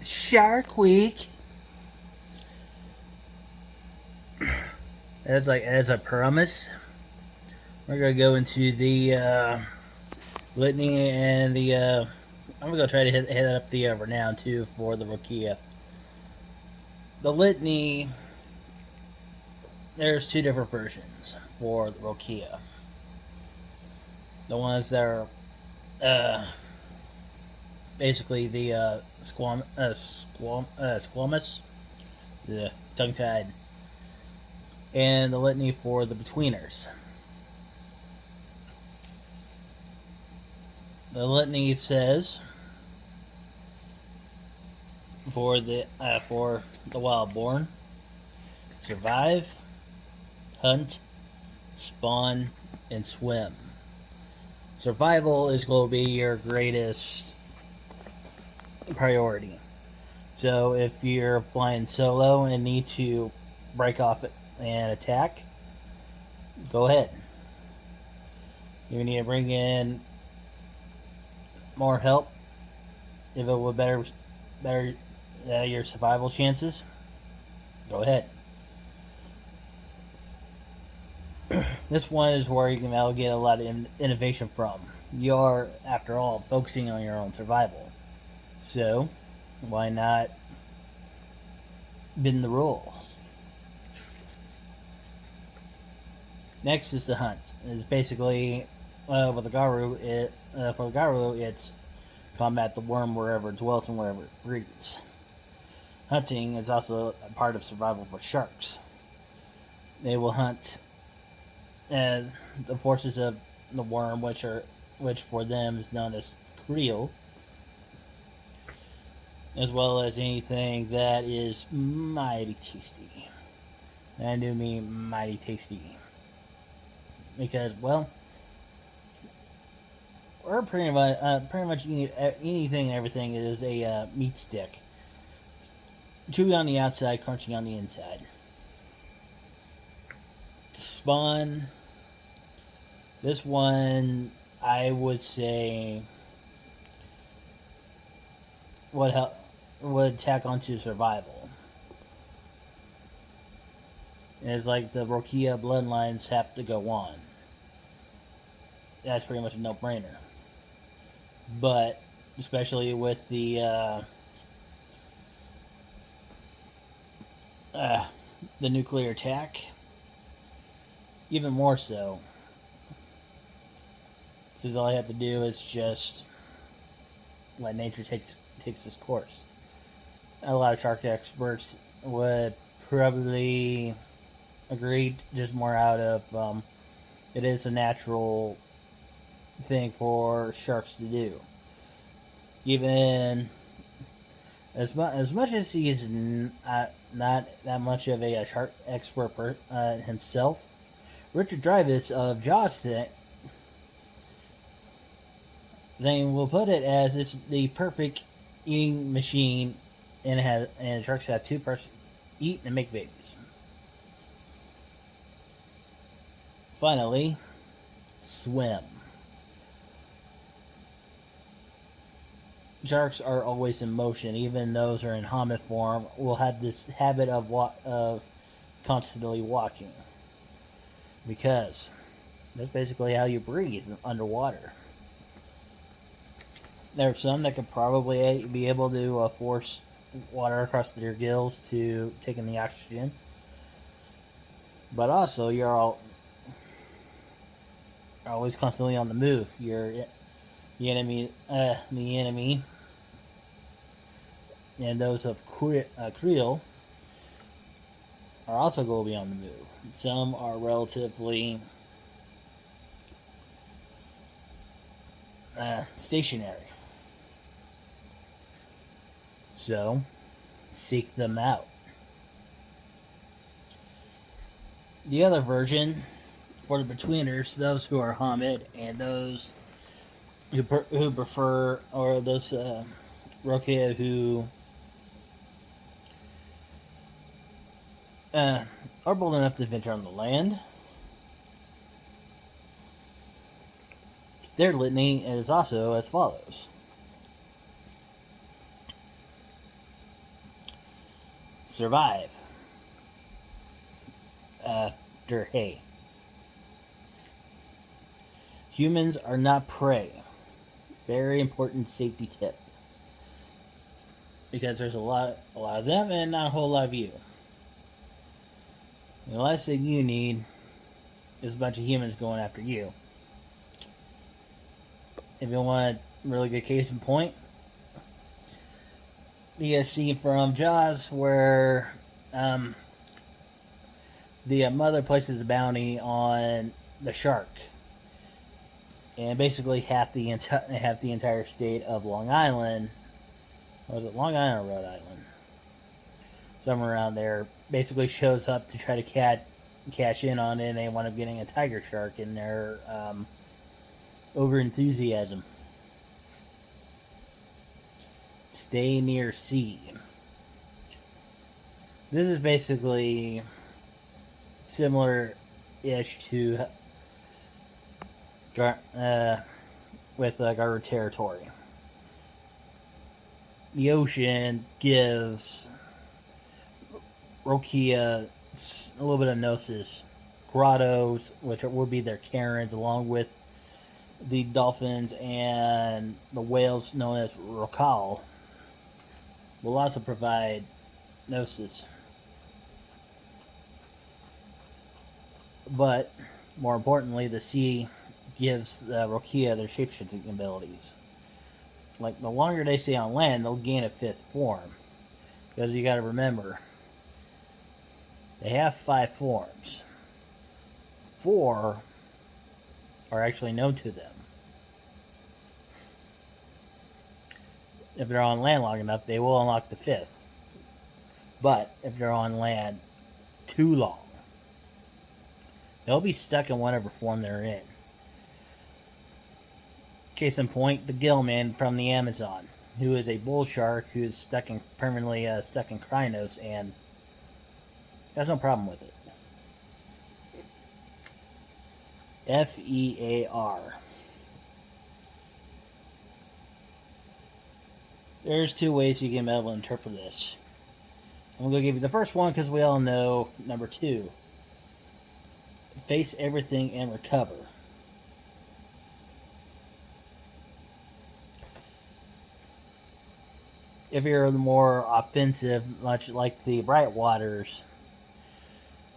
Shark Week. As I promised, we're gonna go into the litany and the. I'm gonna go try to hit up the Renown too for the Rokea. The litany. There's two different versions for the Rokea. The ones that are basically the squamous, the tongue tied, and the litany for the betweeners. The litany says for the wildborn, survive, hunt, spawn, and swim. Survival is going to be your greatest priority. So if you're flying solo and need to break off and attack, go ahead. You need to bring in more help. If it would better your survival chances, go ahead. This one is where you can now get a lot of innovation from. You're, after all, focusing on your own survival. So, why not bend the rules? Next is the hunt. It's basically with the Garu. For the Garu, it's combat the worm wherever it dwells and wherever it breeds. Hunting is also a part of survival for sharks. They will hunt the forces of the worm, which for them is known as creel, as well as anything that is mighty tasty. And I do mean mighty tasty, because we're pretty much anything and everything is a meat stick, chewy on the outside, crunchy on the inside. Spawn. This one, I would say, would tack onto survival. It's like the Rokea bloodlines have to go on. That's pretty much a no-brainer. But especially with the nuclear attack, even more so. Since all I have to do is just let nature takes its course. A lot of shark experts would probably agree, just more out of it is a natural thing for sharks to do. Even as much as he's not that much of a shark expert himself, Richard Dreyfuss of Jaws saying we'll put it as it's the perfect eating machine, and sharks have two persons eat and make babies. Finally, swim. Sharks are always in motion. Even those who are in helmet form will have this habit of constantly walking, because that's basically how you breathe underwater. There are some that could probably be able to force water across their gills to take in the oxygen, but also you're always constantly on the move. The enemy, and those of creel are also going to be on the move. Some are relatively stationary. So, seek them out. The other version for the betweeners, those who are Hamid and those who prefer, or those Rokea who are bold enough to venture on the land, their litany is also as follows. survive. Hey, humans are not prey. Very important safety tip. Because there's a lot of them and not a whole lot of you. The last thing you need is a bunch of humans going after you. If you want a really good case in point, the scene from Jaws where the mother places a bounty on the shark, and basically half the entire state of Long Island, or was it Long Island or Rhode Island? Somewhere around there, basically shows up to try to cash in on it, and they wind up getting a tiger shark in their over enthusiasm. Stay near sea. This is basically similar-ish to with Garu territory. The ocean gives Rokea a little bit of gnosis. Grottos, which will be their cairns, along with the dolphins and the whales known as Rokea, will also provide gnosis. But, more importantly, the sea gives Rokea their shapeshifting abilities. Like, the longer they stay on land, they'll gain a fifth form. Because you gotta remember, they have 5 forms. 4 are actually known to them. If they're on land long enough, they will unlock the 5th. But if they're on land too long, they'll be stuck in whatever form they're in. Case in point, the Gillman from the Amazon, who is a bull shark who is permanently stuck in Krynos and has no problem with it. FEAR. There's 2 ways you can be able to interpret this. I'm going to give you the first one because we all know number 2. Face everything and recover. If you're more offensive, much like the Bright Waters,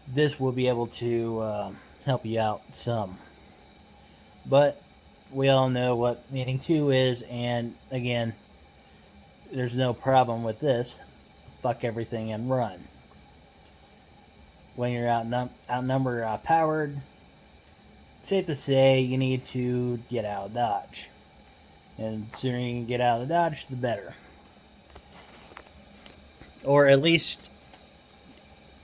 this will be able to help you out some. But we all know what meaning 2 is, and again, there's no problem with this. Fuck everything and run. When you're outnumbered, outpowered, it's safe to say you need to get out of Dodge. And the sooner you can get out of Dodge, the better. Or at least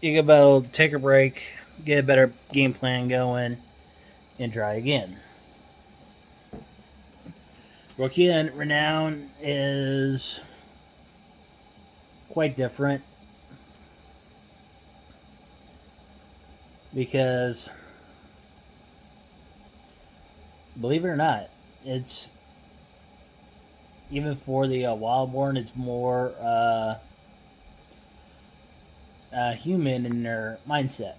you can better take a break, get a better game plan going, and try again. Rokea and Renown is quite different because, believe it or not, it's even for the Wildborn, it's more human in their mindset.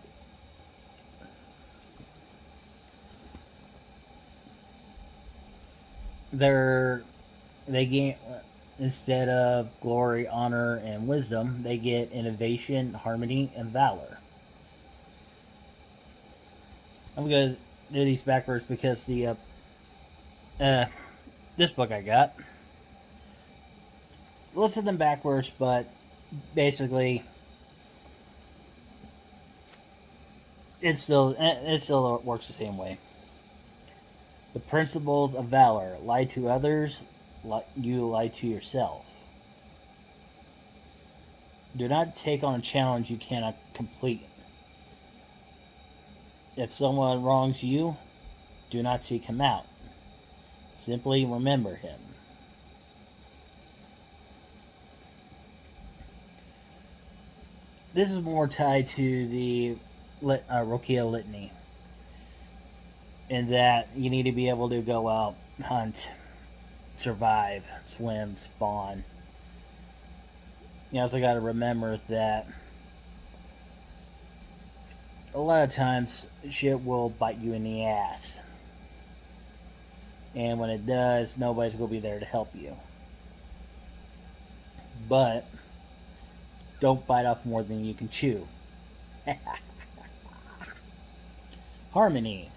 They gain, instead of glory, honor, and wisdom, they get innovation, harmony, and valor. I'm gonna do these backwards because the this book I got listed them backwards, but basically it still works the same way. The principles of valor: lie to others, you lie to yourself. Do not take on a challenge you cannot complete. If someone wrongs you, do not seek him out. Simply remember him. This is more tied to the Rokea Litany, in that you need to be able to go out, hunt, survive, swim, spawn. You also got to remember that a lot of times shit will bite you in the ass. And when it does, nobody's going to be there to help you. But don't bite off more than you can chew. Harmony.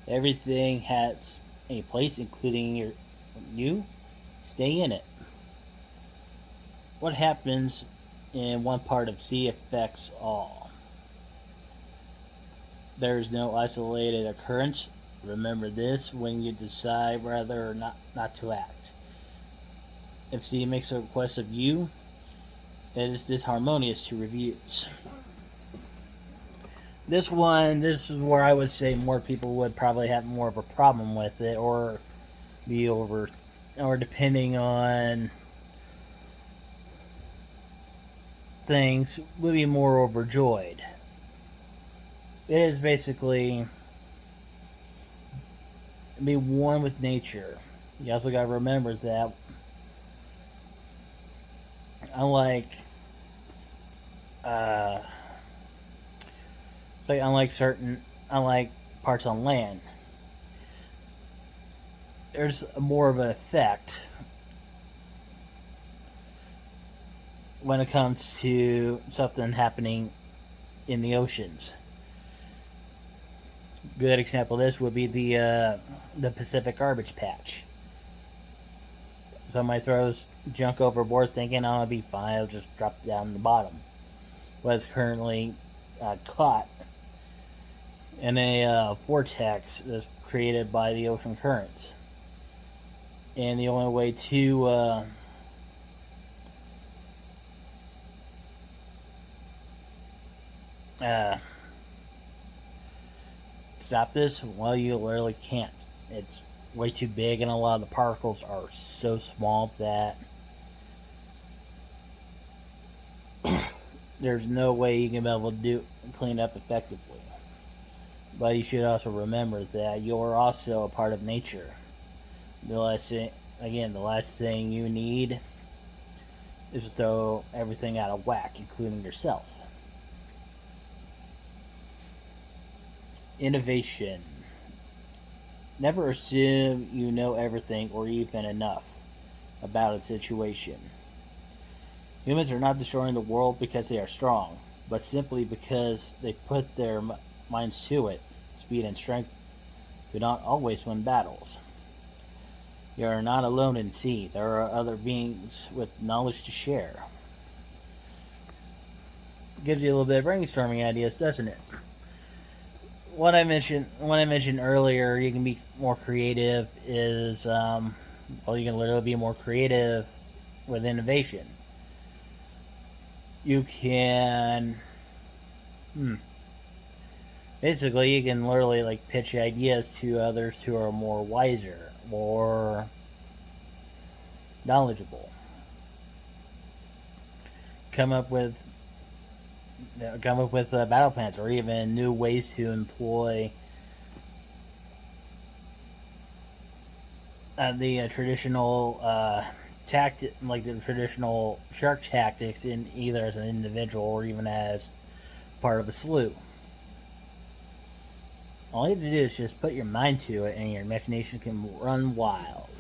Everything has a place, including you. Stay in it. What happens in one part of C affects all. There is no isolated occurrence. Remember this when you decide whether or not to act. If C makes a request of you, it is disharmonious to reviews. This is where I would say more people would probably have more of a problem with it, or be over, or depending on things, would be more overjoyed. It is basically be one with nature. You also got to remember that unlike unlike parts on land, there's more of an effect when it comes to something happening in the oceans. Good example of this would be the Pacific garbage patch. Somebody throws junk overboard thinking, "Oh, I'll be fine, it'll just drop down the bottom." But it's currently caught in a vortex that's created by the ocean currents. And the only way to stop this, well, you literally can't. It's way too big, and a lot of the particles are so small that there's no way you can be able to clean up effectively. But you should also remember that you're also a part of nature. The last thing you need is to throw everything out of whack, including yourself. Innovation. Never assume you know everything or even enough about a situation. Humans are not destroying the world because they are strong, but simply because they put their minds to it. Speed and strength do not always win battles. You are not alone in sea. There are other beings with knowledge to share. Gives you a little bit of brainstorming ideas, doesn't it? What I mentioned earlier, you can be more creative. You can literally be more creative with innovation. You can, basically, you can literally pitch ideas to others who are more wiser, more knowledgeable. Come up with battle plans, or even new ways to employ the traditional the traditional shark tactics, in either as an individual or even as part of a slew. All you have to do is just put your mind to it, and your imagination can run wild.